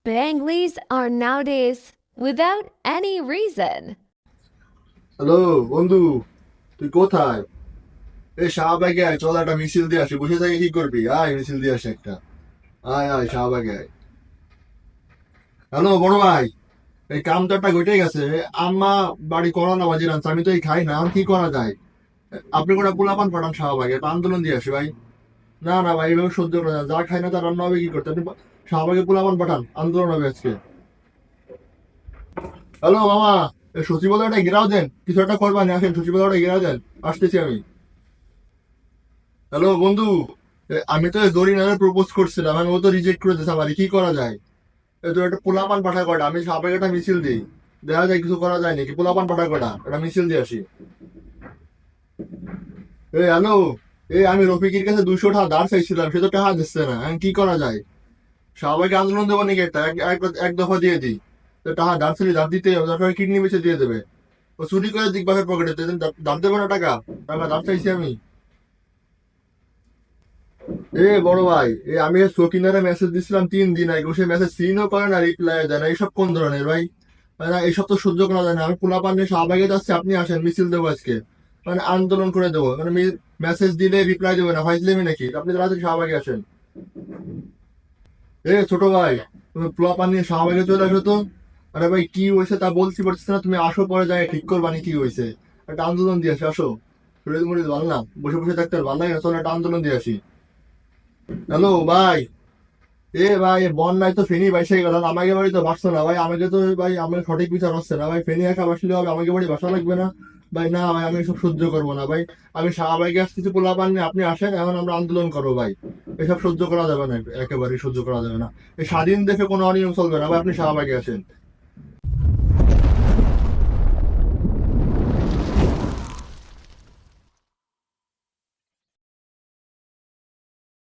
Bangladesh are nowadays without any reason. Hello বন্ধু, তুই কোথায়? এই শাহবাগে আয়, চল একটা মিছিল দিয়ে আসি। বসে থেকে কি করবি? আয় মিছিল দিয়ে আসি একটা। আয় আয় শাহবাগে আয়। হ্যালো বড় ভাই, এই কাম তো একটা ঘটে গেছে। আম্মা বাড়ি করোনা বাজি রাখছে, আমি তো এই খাই না, এখন কি করা যায়? আপনি কোনো পোলাপান পাঠান শাহবাগে, একটা আন্দোলন দিয়ে আসি ভাই। না না ভাই, এভাবে সহ্য করা যায় না। যা খাই না তার রান্না হবে কি করতে? আপনি শাহবাগে পোলাপান পাঠান, আন্দোলন হবে আজকে। হ্যালো মামা, এই সচিবালয়টা ঘেরাও দেন, কিছু একটা করবানি, আসেন সচিবালয়টা ঘেরাও দেন, আসতেছি আমি। হ্যালো বন্ধু, আমি তো জরিনারে প্রপোজ করছিলাম, আমি ও তো রিজেক্ট করে দিয়েছে আমার, কি করা যায়? তো একটা পোলাপান পাঠা কটা, আমি সাপেকে একটা মিছিল দিই, দেখা যায় কিছু করা যায় নাকি? পোলাপান পাঠা কটা, একটা মিছিল দিয়ে আসি। হ্যালো, আমি রফিকের কাছে 200 টাকা ধার চাইছিলাম, সে তো টাকা দিচ্ছে না, এখন কি করা যায়? সবাইকে আন্দোলন দেবো নাকি? একটা এক দফা দিয়ে দিই। তো টাকা ধার ছিল, ধার দিতে হবে, দরকার কিডনি বেচে দিয়ে দেবে। ও চুরি করে দিক বাপের পকেটে, ধার দেবে না টাকা? টাকা ধার চাইছি আমি। বড় ভাই, আমি সকিনারে মেসেজ দিছিলাম 3 দিন আগে, ও সে মেসেজ সিনও করে না, রিপ্লাই দেয় না। এইসব কোন ধরনের ভাই? মানে এইসব তো সহ্য করা যায় না। আমি পোলাপান নিয়ে শাহবাগে যাচ্ছি, আপনি আসেন, মিছিল দেবো আজকে, মানে আন্দোলন করে দেবো। মানে মেসেজ দিলে রিপ্লাই দেবে না, ফাইজলেমি নাকি? আপনি তাড়াতাড়ি শাহবাগে আসেন। ছোট ভাই, তুমি পোলাপান নিয়ে শাহবাগে চলে আসো তো। আরে ভাই কি হয়েছে তা বলছি বলছিস না, তুমি আসো, পরে যাই ঠিক করবানি কি হয়েছে। একটা আন্দোলন দিয়ে আসি, আসো। শরীর মরিদ ভালো না, বসে বসে থাকতে আর ভালো লাগে না, চলো একটা আন্দোলন দিয়ে আসি। হ্যালো ভাই, ভাই বন্যায় তো ফেনী বাইসে গেল, আমাকে বাড়ি তো বাসছো না ভাই, আমাকে তো ভাই আমার সঠিক বিচার হচ্ছে না ভাই। ফেনী একা বাসলে হবে, আমাকে বাড়ি বাসা লাগবে না ভাই? না ভাই, আমি এসব সহ্য করবো না ভাই। আমি শাহবাগে আসতেছি, পোলা পাননি, আপনি আসেন, এখন আমরা আন্দোলন করবো ভাই। এসব সহ্য করা যাবে না, একেবারেই সহ্য করা যাবে না। এই স্বাধীন দেশে কোনো অনিয়ম চলবে না ভাই, আপনি শাহবাগে আসেন।